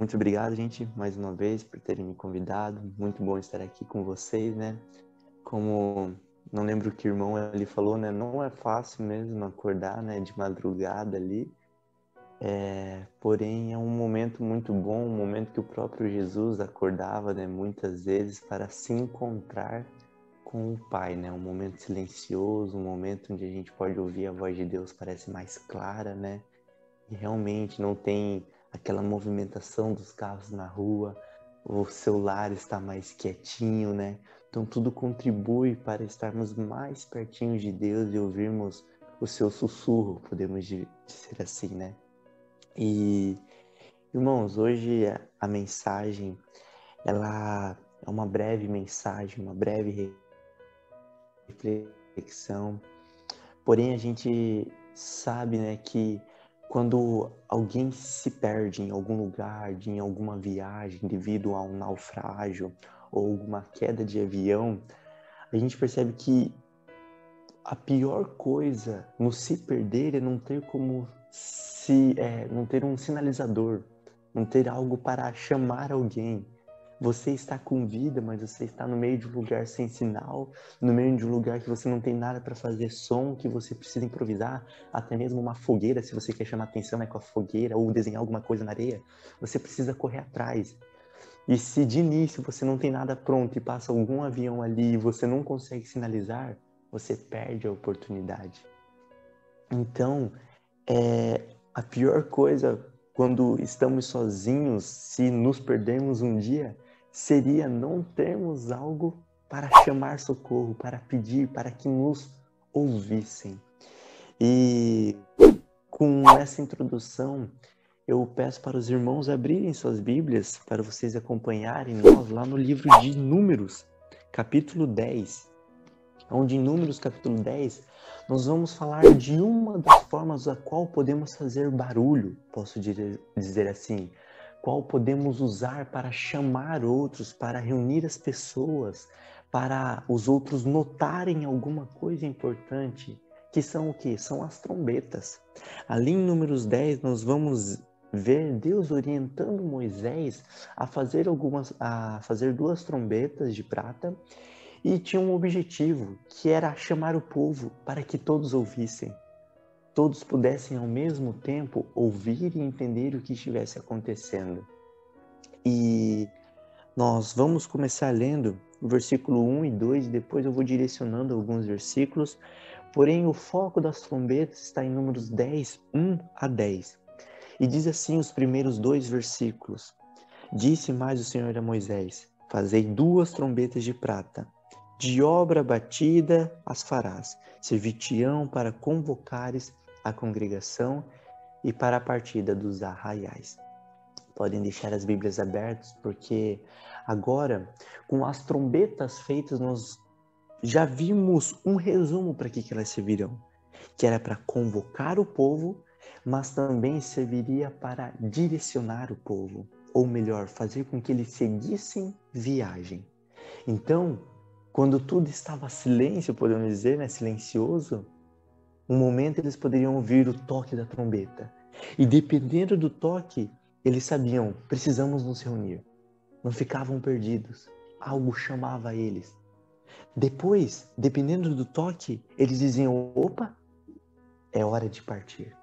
Muito obrigado, gente, mais uma vez por terem me convidado. Muito bom estar aqui com vocês, né? Como não lembro o que o irmão ali falou, né? Não é fácil mesmo acordar, né? De madrugada ali. Porém, é um momento muito bom, um momento que o próprio Jesus acordava, né? Muitas vezes para se encontrar com o Pai, né? Um momento silencioso, um momento onde a gente pode ouvir a voz de Deus, parece mais clara, né? E realmente não tem aquela movimentação dos carros na rua, o celular está mais quietinho, né? Então tudo contribui para estarmos mais pertinho de Deus e ouvirmos o seu sussurro, podemos dizer assim, né? E, irmãos, hoje a mensagem, ela é uma breve mensagem, uma breve reflexão. Porém, a gente sabe, né, que quando alguém se perde em algum lugar, em alguma viagem, devido a um naufrágio ou uma queda de avião, a gente percebe que a pior coisa no se perder é não ter não ter um sinalizador, não ter algo para chamar alguém. Você está com vida, mas você está no meio de um lugar sem sinal, no meio de um lugar que você não tem nada para fazer som, que você precisa improvisar, até mesmo uma fogueira, se você quer chamar atenção, é com a fogueira, ou desenhar alguma coisa na areia, você precisa correr atrás. E se de início você não tem nada pronto e passa algum avião ali e você não consegue sinalizar, você perde a oportunidade. Então, a pior coisa quando estamos sozinhos, se nos perdermos um dia, seria não termos algo para chamar socorro, para pedir, para que nos ouvissem. E com essa introdução, eu peço para os irmãos abrirem suas Bíblias para vocês acompanharem nós lá no livro de Números, capítulo 10. Onde em Números capítulo 10, nós vamos falar de uma das formas a qual podemos fazer barulho, posso dizer assim, qual podemos usar para chamar outros, para reunir as pessoas, para os outros notarem alguma coisa importante, que são o quê? São as trombetas. Ali em Números 10, nós vamos ver Deus orientando Moisés a fazer duas trombetas de prata, e tinha um objetivo, que era chamar o povo para que todos ouvissem. Todos pudessem ao mesmo tempo ouvir e entender o que estivesse acontecendo. E nós vamos começar lendo o versículo 1 e 2, e depois eu vou direcionando alguns versículos. Porém, o foco das trombetas está em Números 10, 1 a 10. E diz assim os primeiros dois versículos. Disse mais o Senhor a Moisés: fazei duas trombetas de prata. De obra batida as farás, servir-te-ão para convocares a congregação e para a partida dos arraiais. Podem deixar as Bíblias abertas, porque agora, com as trombetas feitas, nós já vimos um resumo para que elas servirão, que era para convocar o povo, mas também serviria para direcionar o povo, ou melhor, fazer com que eles seguissem viagem. Então, quando tudo estava silêncio, podemos dizer, né, silencioso, um momento eles poderiam ouvir o toque da trombeta. E dependendo do toque, eles sabiam, precisamos nos reunir. Não ficavam perdidos. Algo chamava eles. Depois, dependendo do toque, eles diziam, opa, é hora de partir.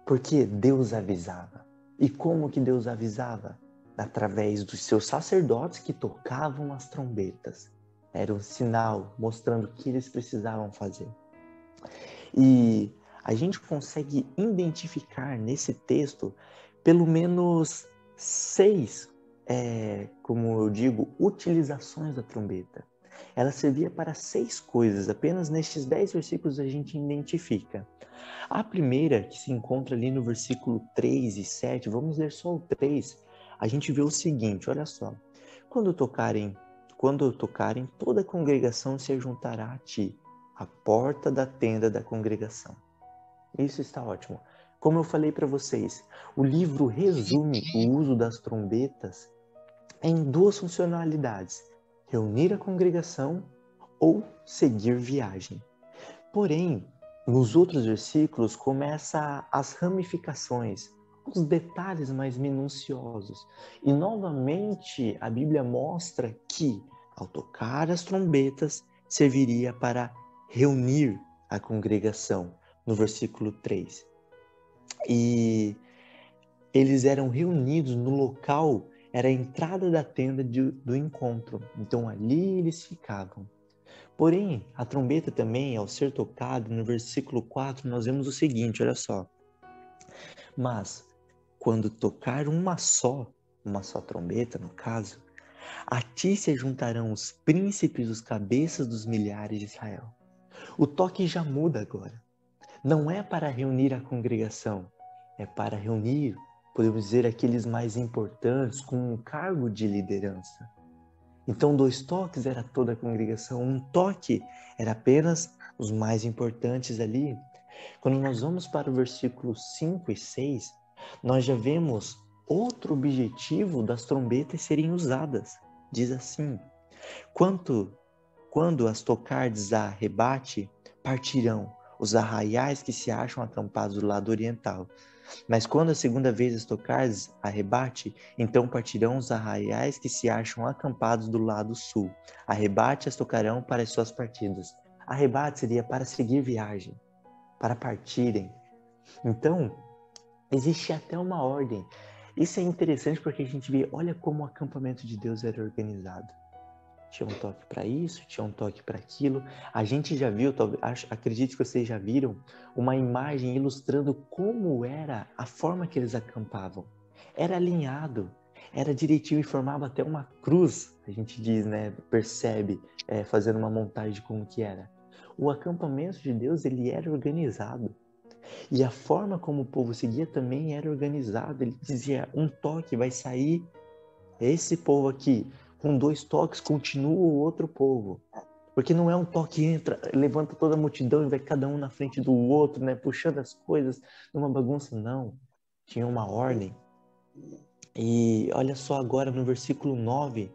Porque Deus avisava. E como que Deus avisava? Através dos seus sacerdotes que tocavam as trombetas. Era um sinal mostrando o que eles precisavam fazer. E a gente consegue identificar nesse texto pelo menos 6, como eu digo, utilizações da trombeta. Ela servia para 6 coisas, apenas nestes 10 versículos a gente identifica. A primeira, que se encontra ali no versículo 3 e 7, vamos ler só o 3, a gente vê o seguinte, olha só. Quando tocarem, toda a congregação se juntará a ti, à porta da tenda da congregação. Isso está ótimo. Como eu falei para vocês, o livro resume o uso das trombetas em duas funcionalidades: reunir a congregação ou seguir viagem. Porém, nos outros versículos começa as ramificações, os detalhes mais minuciosos. E novamente a Bíblia mostra que, ao tocar as trombetas, serviria para reunir a congregação, no versículo 3. E eles eram reunidos no local, era a entrada da tenda do encontro. Então ali eles ficavam. Porém, a trombeta também, ao ser tocada, no versículo 4, nós vemos o seguinte, olha só. Mas, quando tocar uma só trombeta, no caso, a ti se juntarão os príncipes, os cabeças dos milhares de Israel. O toque já muda agora. Não é para reunir a congregação, é para reunir, podemos dizer, aqueles mais importantes com um cargo de liderança. Então, 2 toques era toda a congregação, um toque era apenas os mais importantes ali. Quando nós vamos para o versículo 5 e 6, nós já vemos outro objetivo das trombetas serem usadas. Diz assim: quando as tocardes a rebate, partirão os arraiais que se acham acampados do lado oriental. Mas quando a segunda vez as tocardes a rebate, então partirão os arraiais que se acham acampados do lado sul. A rebate as tocarão para as suas partidas. A rebate seria para seguir viagem, para partirem. Então, existe até uma ordem. Isso é interessante porque a gente vê, olha como o acampamento de Deus era organizado. Tinha um toque para isso, tinha um toque para aquilo. A gente já viu, acredito que vocês já viram, uma imagem ilustrando como era a forma que eles acampavam. Era alinhado, era direitinho e formava até uma cruz, a gente diz, né? Percebe, fazendo uma montagem de como que era. O acampamento de Deus, ele era organizado. E a forma como o povo seguia também era organizado. Ele dizia, um toque vai sair esse povo aqui. Com 2 toques continua o outro povo. Porque não é um toque entra, levanta toda a multidão e vai cada um na frente do outro, né? Puxando as coisas numa bagunça. Não. Tinha uma ordem. E olha só agora no versículo 9,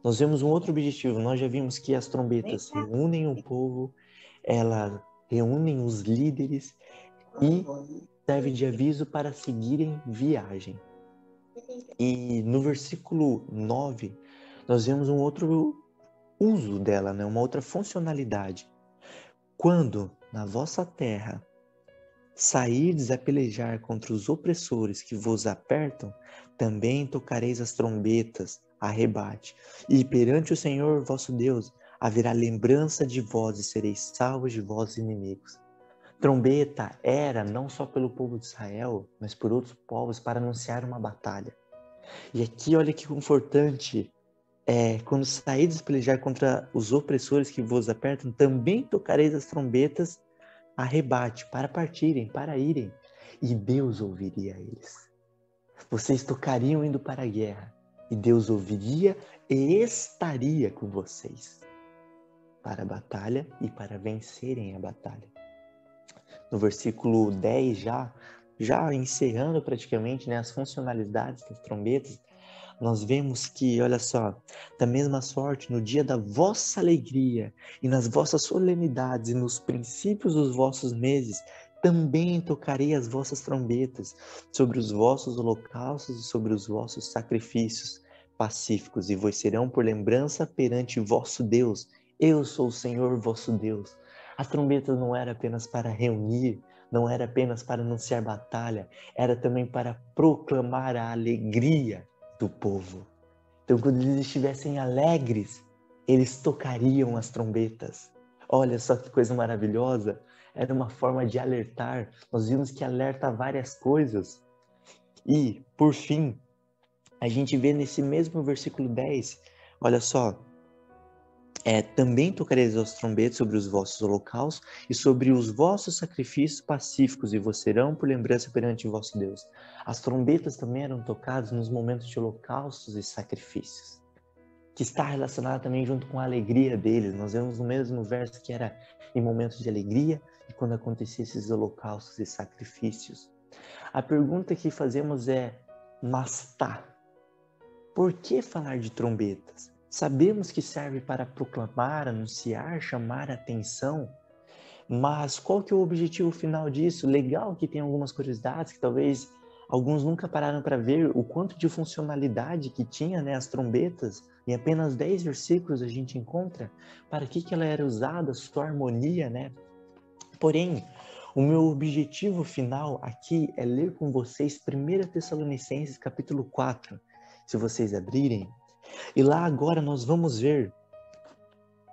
nós vemos um outro objetivo. Nós já vimos que as trombetas reúnem o povo, elas reúnem os líderes e serve de aviso para seguirem viagem. E no versículo 9, nós vemos um outro uso dela, né? Uma outra funcionalidade. Quando na vossa terra sairdes a pelejar contra os opressores que vos apertam, também tocareis as trombetas a rebate. E perante o Senhor vosso Deus haverá lembrança de vós e sereis salvos de vossos inimigos. Trombeta era não só pelo povo de Israel, mas por outros povos para anunciar uma batalha. E aqui olha que confortante, quando saídes pelejar contra os opressores que vos apertam, também tocareis as trombetas a rebate, para partirem, para irem, e Deus ouviria eles. Vocês tocariam indo para a guerra, e Deus ouviria e estaria com vocês para a batalha e para vencerem a batalha. No versículo 10 já encerrando praticamente, né, as funcionalidades das trombetas, nós vemos que, olha só, da mesma sorte, no dia da vossa alegria e nas vossas solenidades e nos princípios dos vossos meses, também tocarei as vossas trombetas sobre os vossos holocaustos e sobre os vossos sacrifícios pacíficos, e vos serão por lembrança perante vosso Deus. Eu sou o Senhor vosso Deus. A trombeta não era apenas para reunir, não era apenas para anunciar batalha, era também para proclamar a alegria do povo. Então, quando eles estivessem alegres, eles tocariam as trombetas. Olha só que coisa maravilhosa. Era uma forma de alertar. Nós vimos que alerta várias coisas. E, por fim, a gente vê nesse mesmo versículo 10, olha só, também tocareis as trombetas sobre os vossos holocaustos e sobre os vossos sacrifícios pacíficos, e vos serão por lembrança perante o vosso Deus. As trombetas também eram tocadas nos momentos de holocaustos e sacrifícios, que está relacionado também junto com a alegria deles. Nós vemos no mesmo verso que era em momentos de alegria e quando aconteciam esses holocaustos e sacrifícios. A pergunta que fazemos é, mas por que falar de trombetas? Sabemos que serve para proclamar, anunciar, chamar a atenção, mas qual que é o objetivo final disso? Legal que tem algumas curiosidades que talvez Alguns nunca pararam para ver o quanto de funcionalidade que tinha, né, as trombetas. Em apenas 10 versículos a gente encontra para que ela era usada, sua harmonia, né? Porém, o meu objetivo final aqui é ler com vocês 1 Tessalonicenses capítulo 4, se vocês abrirem. E lá agora nós vamos ver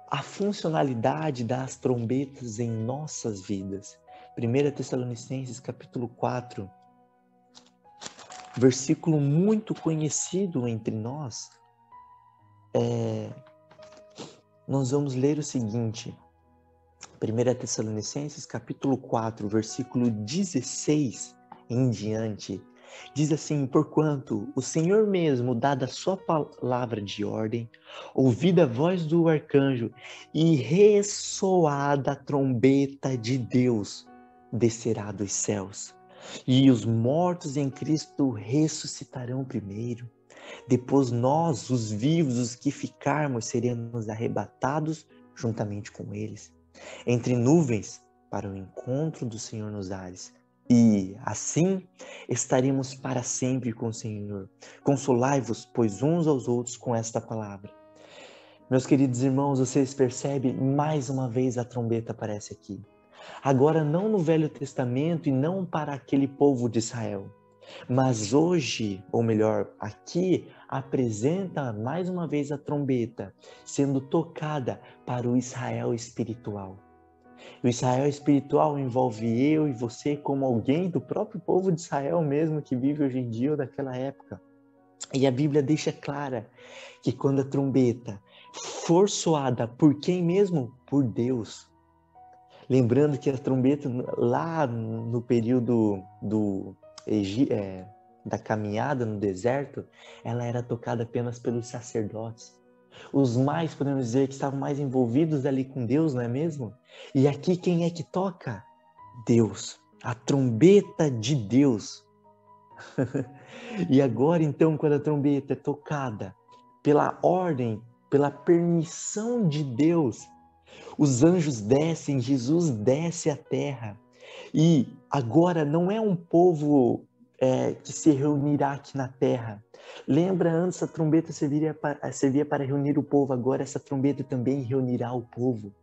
a funcionalidade das trombetas em nossas vidas. 1 Tessalonicenses capítulo 4, versículo muito conhecido entre nós. Nós vamos ler o seguinte, 1 Tessalonicenses capítulo 4, versículo 16 em diante, diz assim: porquanto o Senhor mesmo, dada a sua palavra de ordem, ouvida a voz do arcanjo e ressoada a trombeta de Deus, descerá dos céus. E os mortos em Cristo ressuscitarão primeiro. Depois nós, os vivos, os que ficarmos, seremos arrebatados juntamente com eles, entre nuvens, para o encontro do Senhor nos ares. E assim estaremos para sempre com o Senhor. Consolai-vos, pois, uns aos outros com esta palavra. Meus queridos irmãos, vocês percebem, mais uma vez a trombeta aparece aqui. Agora não no Velho Testamento e não para aquele povo de Israel, mas hoje, ou melhor, aqui apresenta mais uma vez a trombeta sendo tocada para o Israel espiritual. O Israel espiritual envolve eu e você como alguém do próprio povo de Israel mesmo que vive hoje em dia ou daquela época. E a Bíblia deixa clara que quando a trombeta for soada por quem mesmo? Por Deus. Lembrando que a trombeta lá no período da caminhada no deserto, ela era tocada apenas pelos sacerdotes. Os mais, podemos dizer, que estavam mais envolvidos ali com Deus, não é mesmo? E aqui quem é que toca? Deus. A trombeta de Deus. E agora então, quando a trombeta é tocada pela ordem, pela permissão de Deus, os anjos descem, Jesus desce à terra. E agora não é um povo que se reunirá aqui na terra. Lembra, antes a trombeta servia para reunir o povo, agora essa trombeta também reunirá o povo.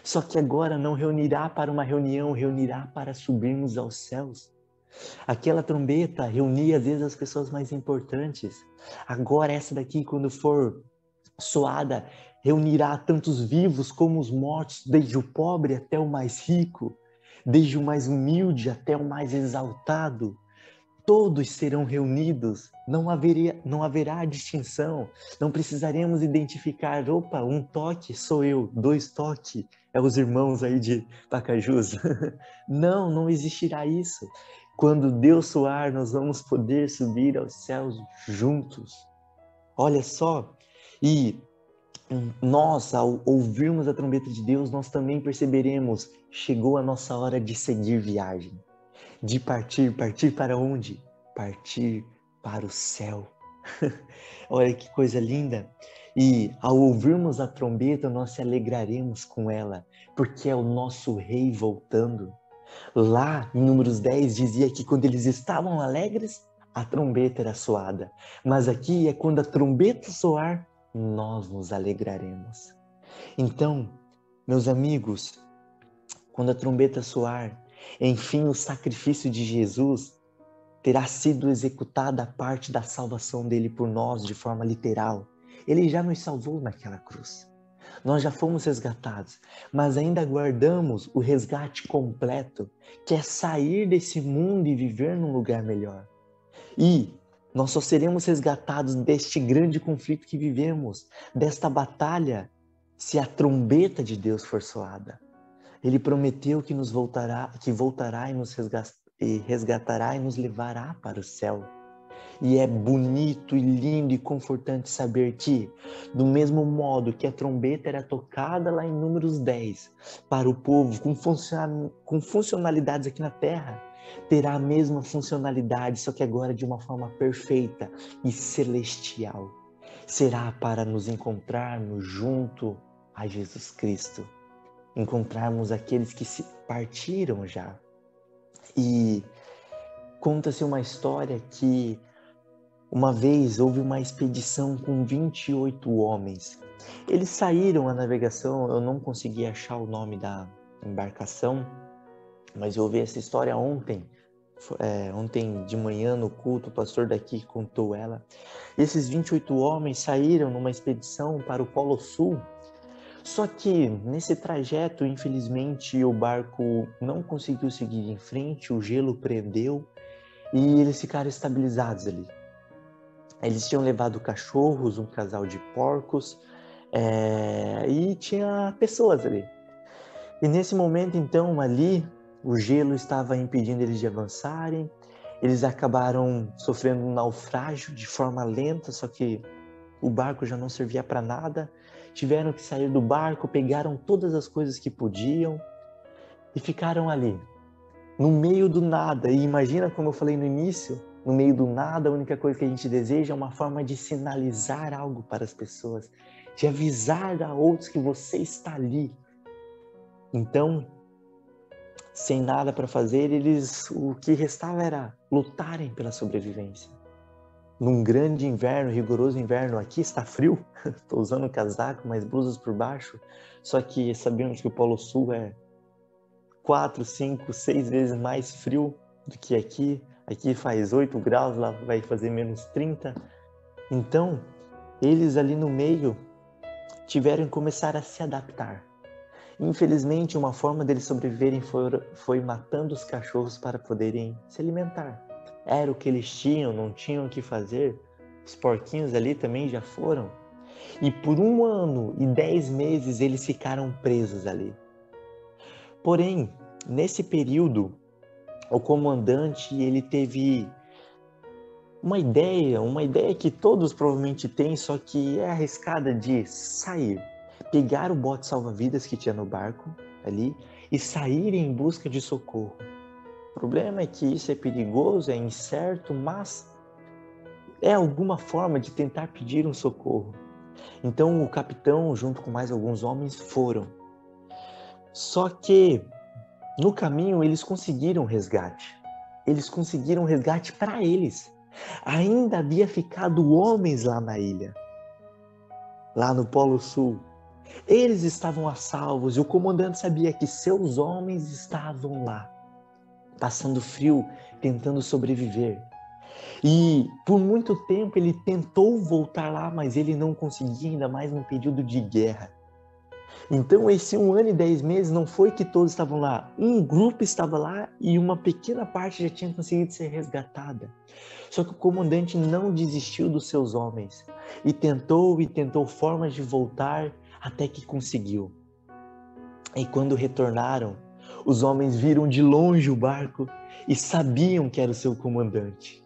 Só que agora não reunirá para uma reunião, reunirá para subirmos aos céus. Aquela trombeta reunia às vezes as pessoas mais importantes. Agora essa daqui, quando for soada, reunirá tantos vivos como os mortos, desde o pobre até o mais rico, desde o mais humilde até o mais exaltado. Todos serão reunidos, não haverá distinção, não precisaremos identificar, opa, um toque sou eu, dois toques é os irmãos aí de Pacajus. Não existirá isso. Quando Deus soar, nós vamos poder subir aos céus juntos. Olha só, e nós, ao ouvirmos a trombeta de Deus, nós também perceberemos, chegou a nossa hora de seguir viagem. De partir para onde? Partir para o céu. Olha que coisa linda. E ao ouvirmos a trombeta, nós se alegraremos com ela, porque é o nosso rei voltando. Lá em Números 10 dizia que quando eles estavam alegres, a trombeta era soada. Mas aqui é quando a trombeta soar, nós nos alegraremos. Então, meus amigos, quando a trombeta soar, enfim, o sacrifício de Jesus terá sido executada a parte da salvação dele por nós de forma literal. Ele já nos salvou naquela cruz. Nós já fomos resgatados, mas ainda aguardamos o resgate completo, que é sair desse mundo e viver num lugar melhor. E nós só seremos resgatados deste grande conflito que vivemos, desta batalha, se a trombeta de Deus for soada. Ele prometeu que voltará e nos resgatará e nos levará para o céu. E é bonito e lindo e confortante saber que, do mesmo modo que a trombeta era tocada lá em Números 10 para o povo com funcionalidades aqui na terra, terá a mesma funcionalidade, só que agora de uma forma perfeita e celestial. Será para nos encontrarmos junto a Jesus Cristo. Encontrarmos aqueles que se partiram já. E Conta-se uma história que uma vez houve uma expedição com 28 homens. Eles saíram à navegação, eu não consegui achar o nome da embarcação, mas eu ouvi essa história ontem. Ontem de manhã no culto, o pastor daqui contou ela. Esses 28 homens saíram numa expedição para o Polo Sul. Só que nesse trajeto, infelizmente, o barco não conseguiu seguir em frente, o gelo prendeu e eles ficaram estabilizados ali. Eles tinham levado cachorros, um casal de porcos e tinha pessoas ali. E nesse momento, então, ali, o gelo estava impedindo eles de avançarem. Eles acabaram sofrendo um naufrágio de forma lenta, só que o barco já não servia para nada. Tiveram que sair do barco, pegaram todas as coisas que podiam e ficaram ali, no meio do nada. E imagina, como eu falei no início, no meio do nada, a única coisa que a gente deseja é uma forma de sinalizar algo para as pessoas, de avisar a outros que você está ali. Então, sem nada para fazer, o que restava era lutarem pela sobrevivência. Num grande inverno, rigoroso inverno, aqui está frio, estou usando casaco, mas blusas por baixo, só que sabemos que o Polo Sul é 4, 5, 6 vezes mais frio do que aqui. Aqui faz 8 graus, lá vai fazer menos 30. Então, eles ali no meio tiveram que começar a se adaptar. Infelizmente, uma forma deles sobreviverem foi matando os cachorros para poderem se alimentar. Era o que eles tinham, não tinham o que fazer. Os porquinhos ali também já foram. E por 1 ano e 10 meses eles ficaram presos ali. Porém, nesse período, o comandante ele teve uma ideia que todos provavelmente têm, só que é arriscada, de sair. Pegar o bote salva-vidas que tinha no barco ali e sair em busca de socorro. O problema é que isso é perigoso, é incerto, mas é alguma forma de tentar pedir um socorro. Então o capitão, junto com mais alguns homens, foram. Só que no caminho eles conseguiram resgate. Eles conseguiram resgate para eles. Ainda havia ficado homens lá na ilha, lá no Polo Sul. Eles estavam a salvos e o comandante sabia que seus homens estavam lá, passando frio, tentando sobreviver. E por muito tempo ele tentou voltar lá, mas ele não conseguia, ainda mais num período de guerra. Então esse 1 ano e 10 meses não foi que todos estavam lá. Um grupo estava lá e uma pequena parte já tinha conseguido ser resgatada. Só que o comandante não desistiu dos seus homens e tentou formas de voltar até que conseguiu. E quando retornaram, os homens viram de longe o barco e sabiam que era o seu comandante.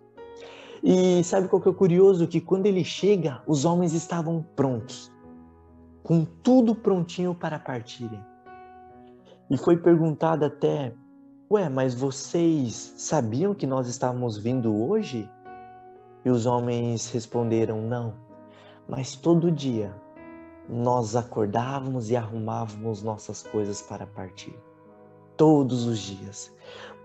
E sabe qual que é o curioso? Que quando ele chega, os homens estavam prontos, com tudo prontinho para partirem. E foi perguntado até, mas vocês sabiam que nós estávamos vindo hoje? E os homens responderam, não, mas todo dia nós acordávamos e arrumávamos nossas coisas para partir. Todos os dias,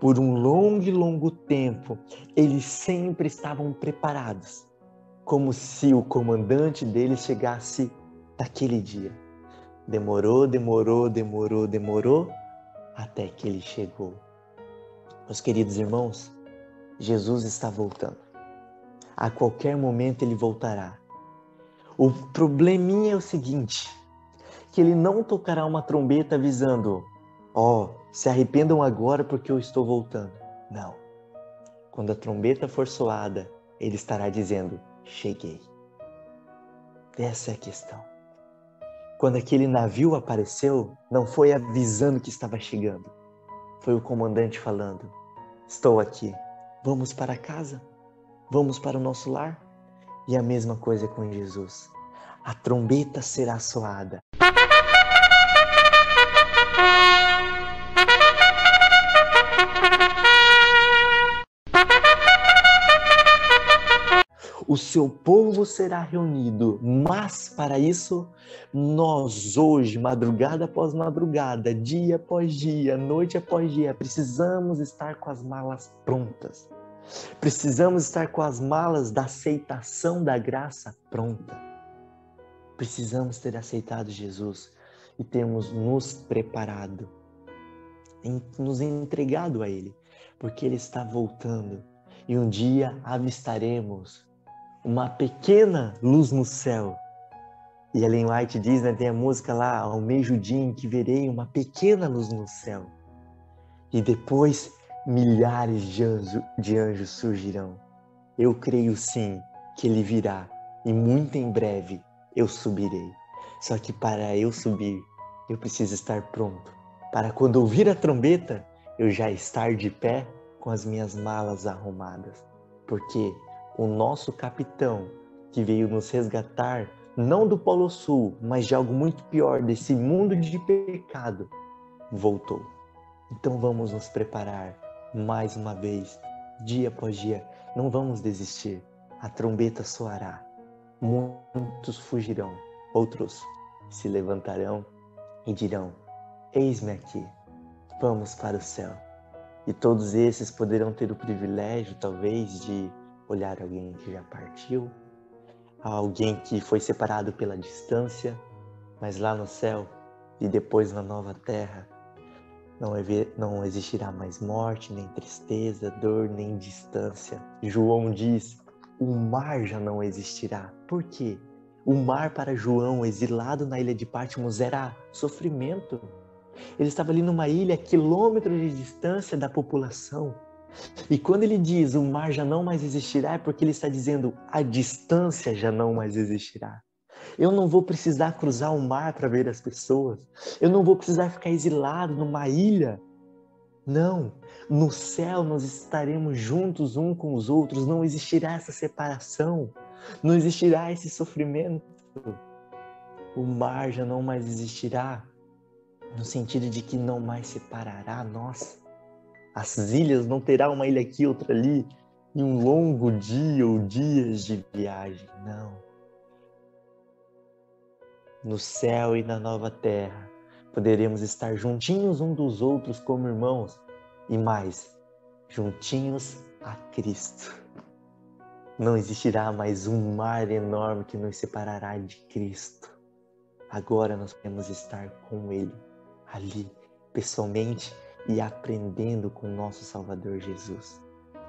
por um longo e longo tempo, eles sempre estavam preparados, como se o comandante deles chegasse naquele dia. Demorou, até que ele chegou. Meus queridos irmãos, Jesus está voltando. A qualquer momento ele voltará. O probleminha é o seguinte, que ele não tocará uma trombeta avisando, se arrependam agora porque eu estou voltando. Não. Quando a trombeta for soada, ele estará dizendo, cheguei. Essa é a questão. Quando aquele navio apareceu, não foi avisando que estava chegando. Foi o comandante falando, estou aqui, vamos para casa? Vamos para o nosso lar? E a mesma coisa com Jesus. A trombeta será soada. O seu povo será reunido, mas para isso, nós hoje, madrugada após madrugada, dia após dia, noite após dia, precisamos estar com as malas prontas. Precisamos estar com as malas da aceitação da graça pronta. Precisamos ter aceitado Jesus e termos nos preparado, nos entregado a Ele, porque Ele está voltando e um dia avistaremos uma pequena luz no céu. E Ellen White diz, né, tem a música lá, almejo o dia em que verei uma pequena luz no céu. E depois milhares de anjos surgirão. Eu creio sim que Ele virá e muito em breve eu subirei. Só que para eu subir, eu preciso estar pronto. Para quando ouvir a trombeta, eu já estar de pé com as minhas malas arrumadas. Porque o nosso capitão que veio nos resgatar, não do Polo Sul, mas de algo muito pior, desse mundo de pecado, voltou. Então vamos nos preparar mais uma vez, dia após dia. Não vamos desistir. A trombeta soará. Muitos fugirão, outros se levantarão e dirão: eis-me aqui, vamos para o céu. E todos esses poderão ter o privilégio, talvez, de olhar alguém que já partiu, alguém que foi separado pela distância, mas lá no céu e depois na nova terra, não existirá mais morte, nem tristeza, dor, nem distância. João diz: o mar já não existirá. Por quê? O mar para João, exilado na ilha de Patmos, era sofrimento. Ele estava ali numa ilha a quilômetros de distância da população. E quando ele diz o mar já não mais existirá, é porque ele está dizendo a distância já não mais existirá. Eu não vou precisar cruzar o mar para ver as pessoas. Eu não vou precisar ficar exilado numa ilha. Não, no céu nós estaremos juntos uns com os outros. Não existirá essa separação. Não existirá esse sofrimento. O mar já não mais existirá, no sentido de que não mais separará nós. As ilhas não terá uma ilha aqui, outra ali, e um longo dia ou dias de viagem. Não. No céu e na nova terra, poderemos estar juntinhos uns dos outros como irmãos e mais, juntinhos a Cristo. Não existirá mais um mar enorme que nos separará de Cristo. Agora nós podemos estar com Ele, ali, pessoalmente e aprendendo com o nosso Salvador Jesus.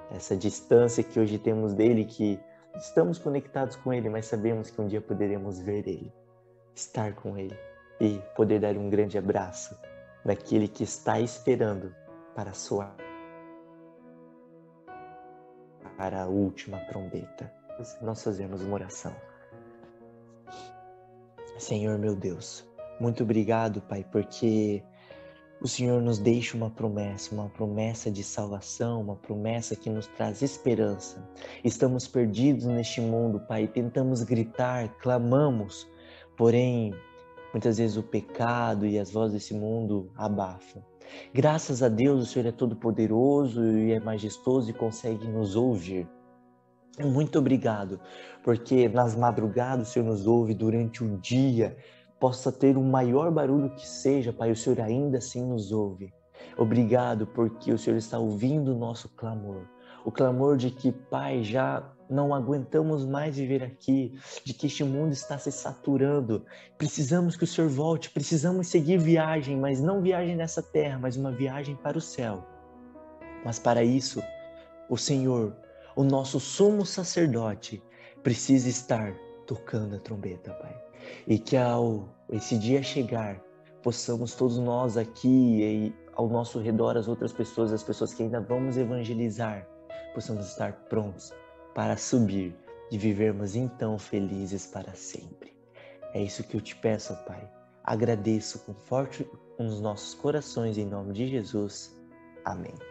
Essa distância que hoje temos dele, que estamos conectados com Ele, mas sabemos que um dia poderemos ver Ele, estar com Ele e poder dar um grande abraço naquele que está esperando para soar para a última trombeta. Nós fazemos uma oração. Senhor meu Deus, muito obrigado, Pai, porque o Senhor nos deixa uma promessa de salvação, uma promessa que nos traz esperança. Estamos perdidos neste mundo, Pai, tentamos gritar, clamamos, porém, muitas vezes o pecado e as vozes desse mundo abafam. Graças a Deus, o Senhor é todo poderoso e é majestoso e consegue nos ouvir. Muito obrigado, porque nas madrugadas o Senhor nos ouve, durante o dia, possa ter o maior barulho que seja, Pai, o Senhor ainda assim nos ouve. Obrigado porque o Senhor está ouvindo o nosso clamor. O clamor de que, Pai, já não aguentamos mais viver aqui, de que este mundo está se saturando. Precisamos que o Senhor volte, precisamos seguir viagem, mas não viagem nessa terra, mas uma viagem para o céu. Mas para isso, o Senhor, o nosso sumo sacerdote, precisa estar tocando a trombeta, Pai. E que ao esse dia chegar, possamos todos nós aqui e ao nosso redor, as outras pessoas, as pessoas que ainda vamos evangelizar, possamos estar prontos para subir e vivermos então felizes para sempre. É isso que eu te peço, Pai. Agradeço com forte nos nossos corações, em nome de Jesus. Amém.